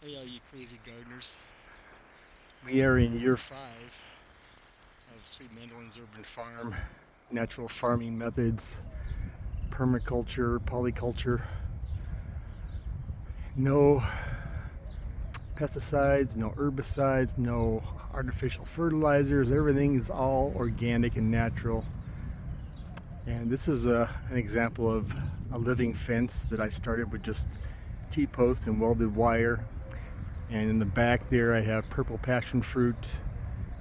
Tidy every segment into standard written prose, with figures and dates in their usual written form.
Hey, all you crazy gardeners. We are in year 5 of Sweet Mandolin's urban farm, natural farming methods, permaculture, polyculture, no pesticides, no herbicides, no artificial fertilizers. Everything is all organic and natural. And this is an example of a living fence that I started with just T-post and welded wire. And in the back there I have purple passion fruit,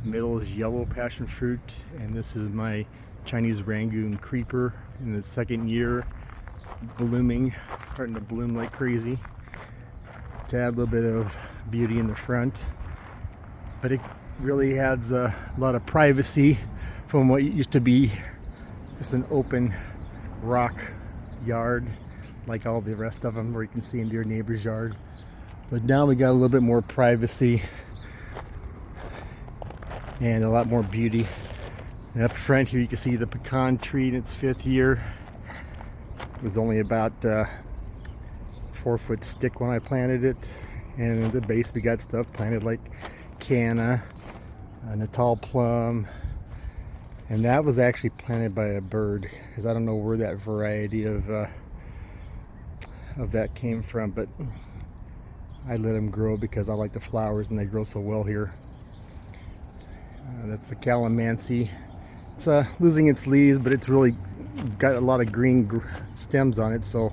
middle is yellow passion fruit, and this is my Chinese Rangoon creeper in the second year, blooming, starting to bloom like crazy to add a little bit of beauty in the front. But it really adds a lot of privacy from what used to be just an open rock yard like all the rest of them where you can see into your neighbor's yard. But now we got a little bit more privacy and a lot more beauty. And up front here you can see the pecan tree in its 5th year. It was only about 4-foot stick when I planted it. And at the base we got stuff planted like canna, Natal plum, and that was actually planted by a bird because I don't know where that variety of that came from, but I let them grow because I like the flowers and they grow so well here. That's the calamansi. It's losing its leaves, but it's really got a lot of green stems on it, so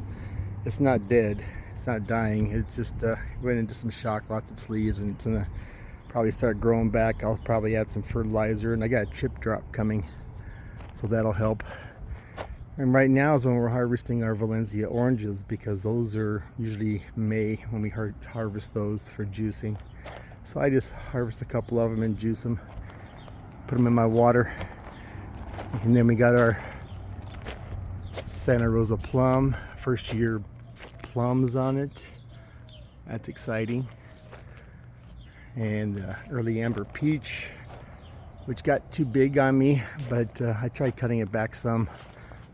it's not dead. It's not dying. It's just went into some shock, lost its leaves, and it's gonna probably start growing back. I'll probably add some fertilizer, and I got a chip drop coming, so that'll help. And right now is when we're harvesting our Valencia oranges because those are usually May when we harvest those for juicing. So I just harvest a couple of them and juice them, put them in my water. And then we got our Santa Rosa plum, first year plums on it. That's exciting. And early amber peach, which got too big on me, but I tried cutting it back some.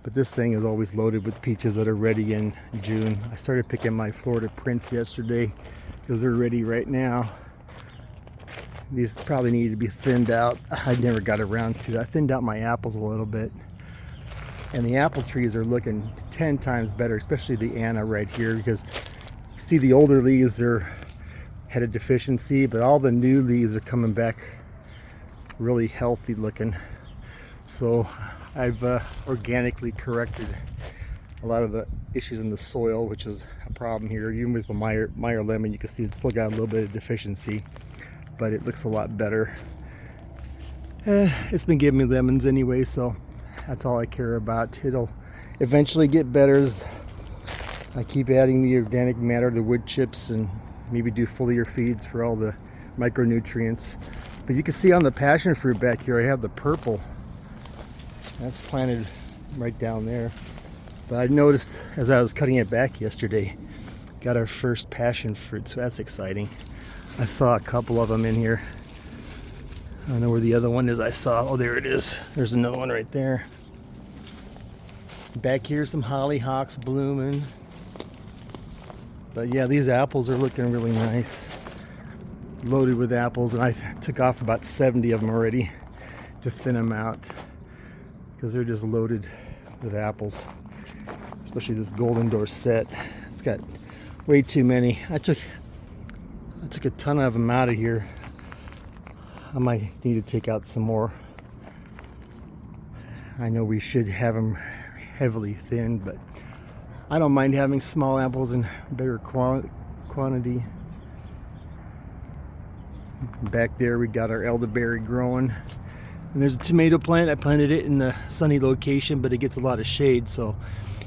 But this thing is always loaded with peaches that are ready in June. I started picking my Florida Prince yesterday because they're ready right now. These probably need to be thinned out. I never got around to that. I thinned out my apples a little bit. And the apple trees are looking 10 times better, especially the Anna right here, because you see the older leaves had a deficiency, but all the new leaves are coming back really healthy looking. So I've organically corrected a lot of the issues in the soil, which is a problem here. Even with the Meyer lemon, you can see it's still got a little bit of deficiency, but it looks a lot better. It's been giving me lemons anyway, so that's all I care about. It'll eventually get better as I keep adding the organic matter, the wood chips, and maybe do foliar feeds for all the micronutrients. But you can see on the passion fruit back here, I have the purple. That's planted right down there. But I noticed as I was cutting it back yesterday, got our first passion fruit, so that's exciting. I saw a couple of them in here. I don't know where the other one is I saw. Oh, there it is. There's another one right there. Back here, some hollyhocks blooming. But yeah, these apples are looking really nice. Loaded with apples, and I took off about 70 of them already to thin them out because they're just loaded with apples. Especially this Golden Dorset. It's got way too many. I took a ton of them out of here. I might need to take out some more. I know we should have them heavily thinned, but I don't mind having small apples in better quantity. Back there we got our elderberry growing. And there's a tomato plant. I planted it in the sunny location, but it gets a lot of shade, so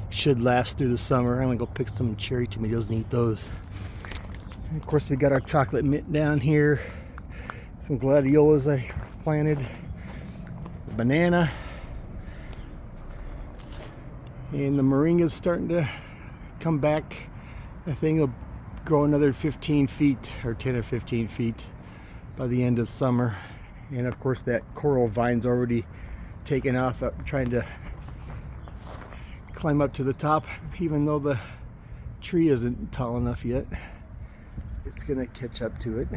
it should last through the summer. I'm gonna go pick some cherry tomatoes and eat those. And of course we got our chocolate mint down here. Some gladiolas I planted. A banana. And the moringa's starting to come back. I think it'll grow another 15 feet or 10 or 15 feet by the end of summer. And of course that coral vine's already taken off, trying to climb up to the top, even though the tree isn't tall enough yet. It's it's gonna catch up to it.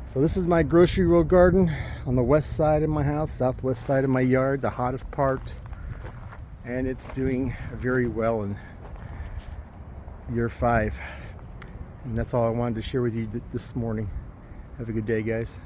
So this is my grocery row garden on the west side of my house, southwest side of my yard, the hottest part. And it's doing very well in year 5. And that's all I wanted to share with you this morning. Have a good day, guys.